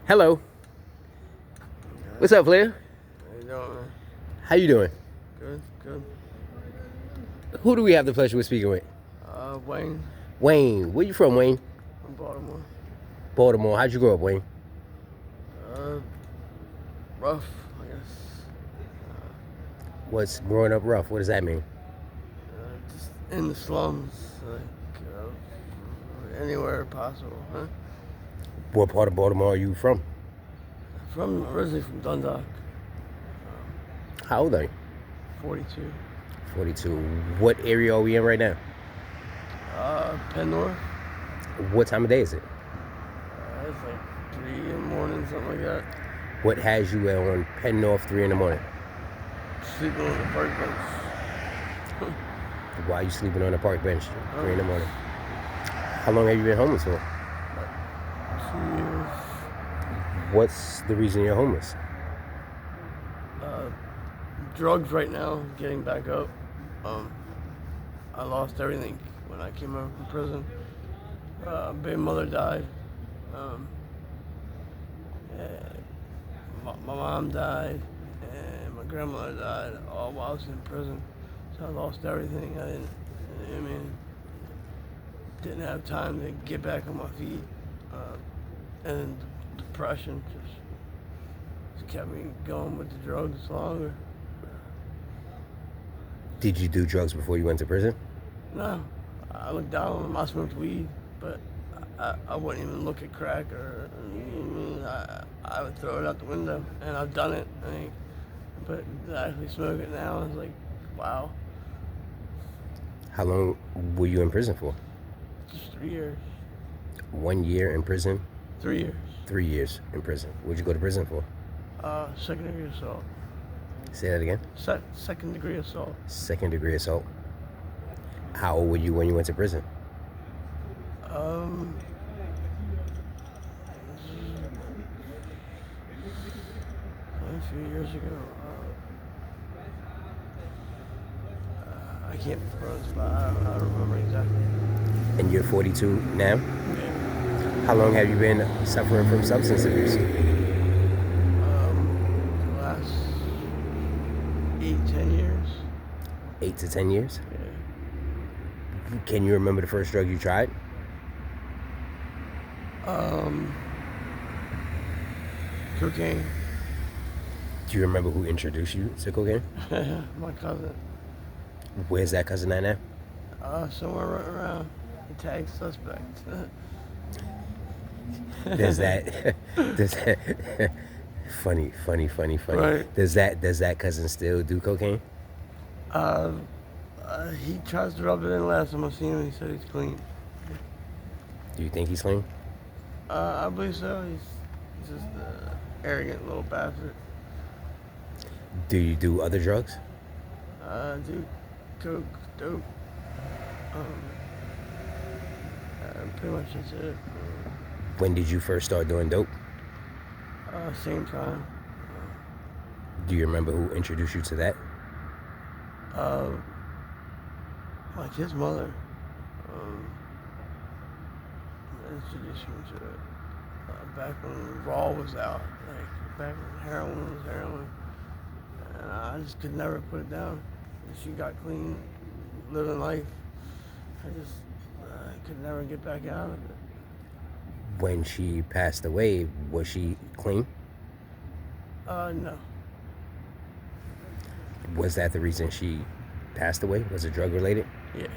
Hello. Yeah. What's up, Flair? How you doing, man? How you doing? Good, good. Who do we have the pleasure of speaking with? Wayne Wayne. Where you from, Wayne? from Baltimore. Baltimore. How'd you grow up, Wayne? Uh, Rough, I guess. What's growing up rough? What does that mean? Just in the slums, like anywhere possible, huh? What part of Baltimore are you from? Originally from Dundalk, How old are you? 42. 42. What area are we in right now? Penn North. What time of day is it? It's like 3 in the morning, something like that. What has you on Penn North 3 in the morning? Sleeping on the park bench. Why are you sleeping on the park bench 3 in the morning? How long have you been homeless for? Like 2 years. What's the reason you're homeless? Drugs right now, getting back up. I lost everything when I came out from prison. Baby mother died. Um, my mom died, and my grandmother died all while I was in prison. So I lost everything. Didn't have time to get back on my feet. And then depression just kept me going with the drugs longer. Did you do drugs before you went to prison? No, I looked down on them. I smoked weed, but I wouldn't even look at crack or I would throw it out the window, and I've done it. But to actually smoke it now is like, wow, How long were you in prison for? just 3 years. 1 year in prison, 3 years. 3 years in prison. What'd you go to prison for? Second degree assault. Say that again. Second degree assault. Second degree assault. How old were you when you went to prison? Um, a few years ago. I can't put on the spot. I don't remember exactly. And you're 42 now? Yeah. How long have you been suffering from substance abuse? The last 8, 10 years. 8 to 10 years? Yeah. Can you remember the first drug you tried? Cocaine. Do you remember who introduced you to cocaine? My cousin. Where's that cousin at now? Somewhere right around. The tag suspect. Does that, does that, funny. Right. Does that cousin still do cocaine? He tries to rub it in. Last time I seen him, he said he's clean. Do you think he's clean? I believe so. He's just an arrogant little bastard. Do you do other drugs? Do coke, dope. Pretty much that's it. When did you first start doing dope? Same time. Do you remember who introduced you to that? Like his mother. Introduced me to it. Back when Raw was out. Like back when heroin was heroin. And I just could never put it down. And she got clean, living life. I could never get back out of it. When she passed away, was she clean? No. Was that the reason she passed away? Was it drug related? Yeah.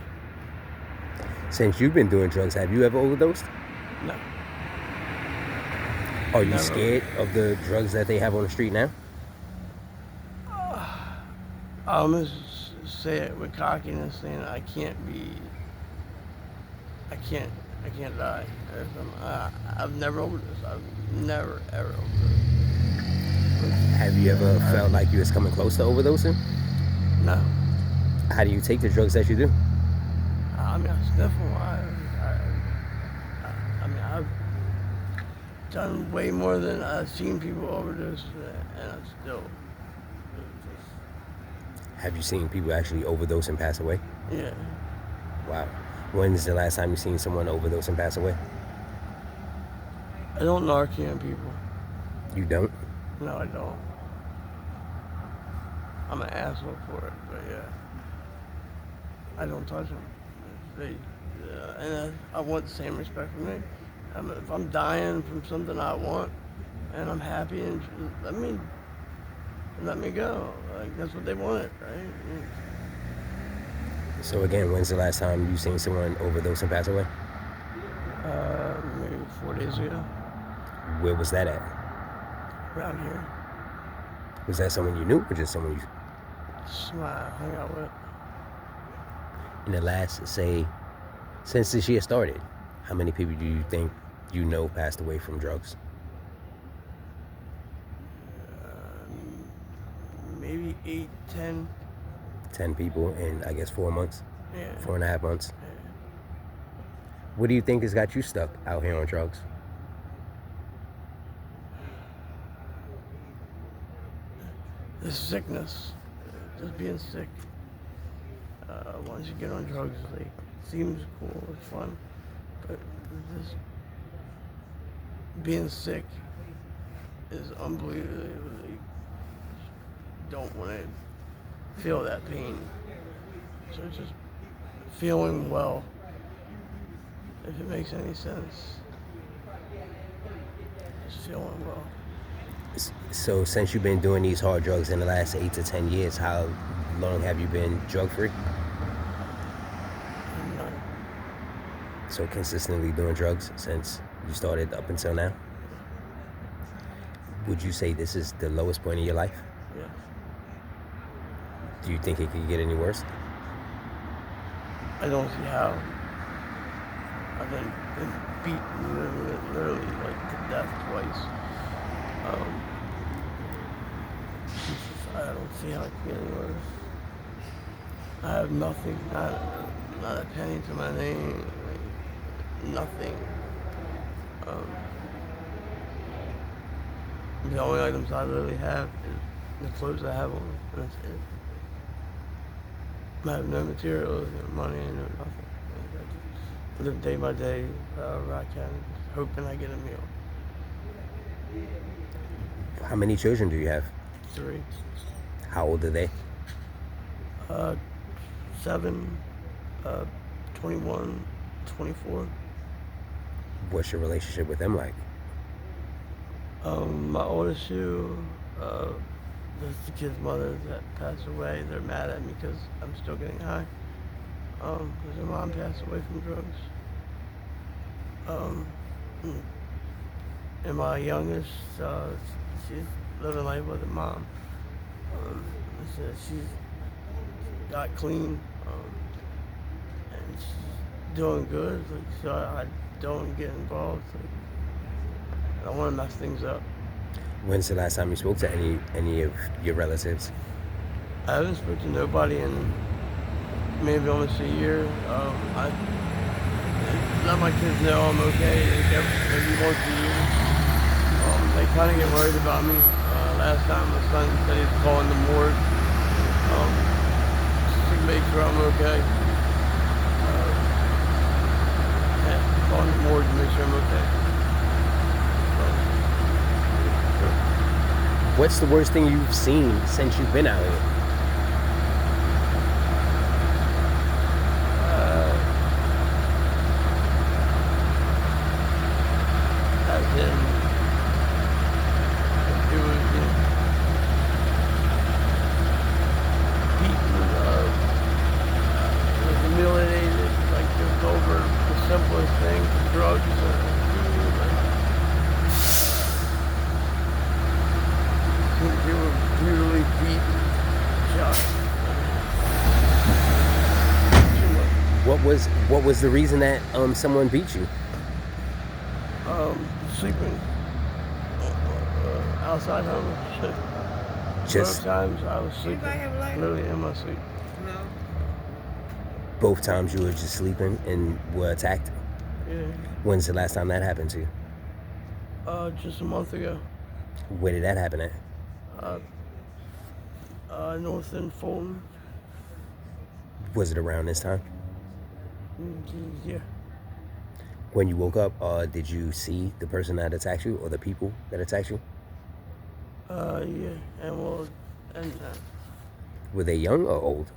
Since you've been doing drugs, have you ever overdosed? No. Are you Never. scared of the drugs that they have on the street now? I'm gonna say it with cockiness, saying I can't die. I've never overdosed. I've never ever overdosed. Have you ever felt like you was coming close to overdosing? No. How do you take the drugs that you do? I sniff them. I've done way more than I've seen people overdose, and I'm still. Have you seen people actually overdose and pass away? Yeah. Wow. When's the last time you seen someone overdose and pass away? I don't Narcan people. You don't? No, I don't. I'm an asshole for it, but yeah, I don't touch them. And I want the same respect from me. If I'm dying from something I want, and I'm happy, and let me go. Like that's what they wanted, right? So again, when's the last time you seen someone overdose and pass away? Maybe 4 days ago, Where was that at? around here. Was that someone you knew or just someone you... I hung out with. In the last, say, since this year started, how many people do you think you know passed away from drugs? Maybe 8, 10. 10 people in, I guess, 4 months? Yeah. 4.5 months? Yeah. What do you think has got you stuck out here on drugs? The sickness, just being sick. Once you get on drugs, like, it seems cool, it's fun, but just being sick is unbelievable. You don't want to feel that pain. So just feeling well, if it makes any sense. Just feeling well. So since you've been doing these hard drugs in the last 8 to 10 years, how long have you been drug-free? None. So consistently doing drugs since you started up until now? Would you say this is the lowest point of your life? Yes. Do you think it could get any worse? I don't see how. I've been beaten literally like to death twice. I don't see how it can get any worse. I have nothing, not a penny to my name, like, nothing. The only items I literally have is the clothes I have on, and that's it. I have no materials, no money, no nothing. Like, I just live day by day, however I can, hoping I get a meal. How many children do you have? 3. How old are they? 7, 21, 24. What's your relationship with them like? My oldest two, that's the kid's mother that passed away. They're mad at me because I'm still getting high. Because their mom passed away from drugs. And my youngest, she's living life with her mom. She's got clean, and she's doing good. Like, so I don't get involved. Like, I don't want to mess things up. When's the last time you spoke to any of your relatives? I haven't spoken to nobody in maybe almost a year. I let my kids know I'm okay. Maybe once a year. They kind of get worried about me. Last time my son said he was calling the morgue to make sure I'm okay. Calling the morgue to make sure I'm okay. What's the worst thing you've seen since you've been out here? As in, it was beaten, was humiliated, like just over the simplest thing, drugs, they were brutally beat, shot. What was the reason that someone beat you? Sleeping outside home. Just Both times I was sleeping, literally in my sleep. No. both times you were just sleeping and were attacked? Yeah. When's the last time that happened to you? Just a month ago. Where did that happen at? North in Fulton. Was it around this time? Yeah. When you woke up, did you see the person that attacked you or the people that attacked you? Yeah, and well, and Were they young or old?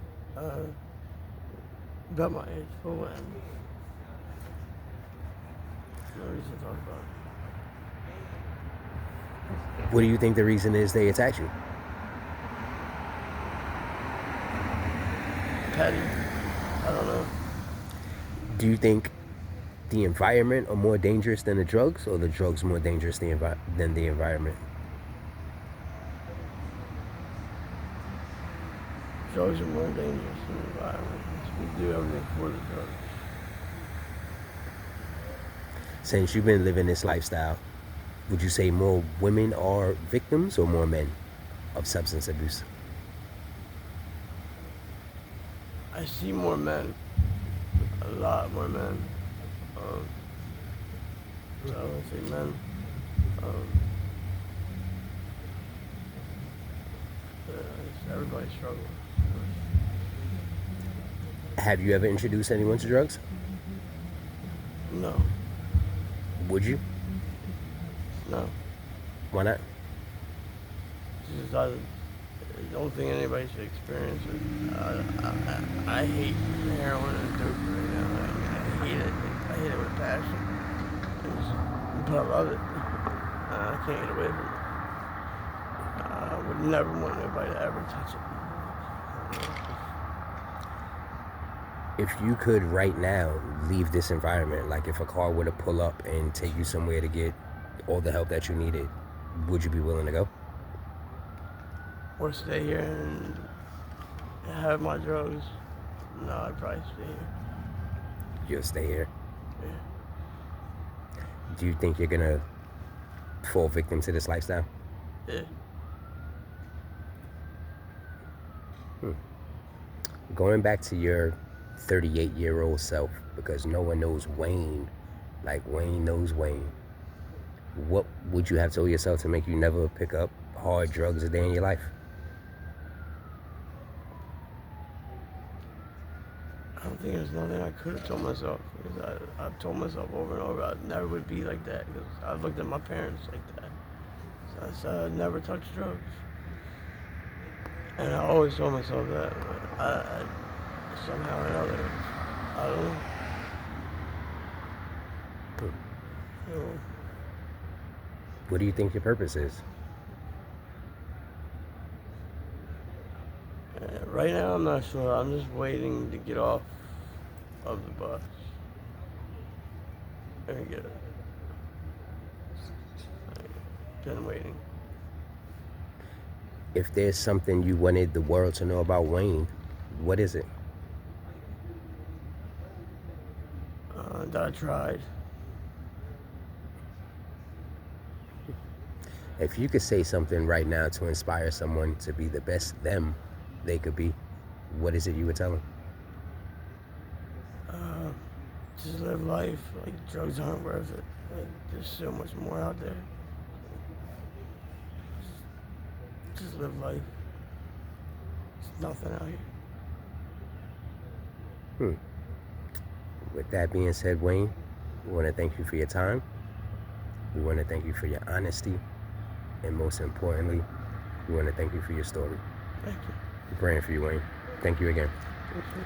about my age, for when. No reason to talk about it. What do you think the reason is they attacked you? Petty. I don't know. Do you think the environment are more dangerous than the drugs, or the drugs more dangerous than the environment? Drugs are more dangerous than the environment. We do everything for the drugs. Since you've been living this lifestyle, would you say more women are victims or more men of substance abuse? I see more men, a lot more men. So I would say men. Everybody struggles. Have you ever introduced anyone to drugs? No, Would you? no. Why not? Just I don't think anybody should experience it. I hate heroin and dope right now. I hate it. I hate it with passion. But I love it. I can't get away from it. I would never want anybody to ever touch it. If you could right now leave this environment, like if a car were to pull up and take you somewhere to get all the help that you needed, would you be willing to go? Or stay here and have my drugs. No, I'd probably stay here. You'll stay here. Yeah. Do you think you're gonna fall victim to this lifestyle? Yeah. Going back to your 38-year-old self, because no one knows Wayne like Wayne knows Wayne, what would you have told yourself to make you never pick up hard drugs a day in your life? I don't think there's nothing I could have told myself. Because I've told myself over and over I never would be like that. Because I looked at my parents like that. So I said I'd never touch drugs. And I always told myself that. But I somehow or another, I don't know. So, What do you think your purpose is? right now, I'm not sure. I'm just waiting to get off of the bus and get it. I've been waiting. If there's something you wanted the world to know about Wayne, what is it? That I tried. If you could say something right now to inspire someone to be the best them they could be, what is it you would tell them? Just live life. Like, drugs aren't worth it. Like, there's so much more out there. Just live life. There's nothing out here. With that being said, Wayne, we want to thank you for your time. We want to thank you for your honesty. And most importantly, we want to thank you for your story. Thank you. I'm praying for you, Wayne. Thank you again. Thank you.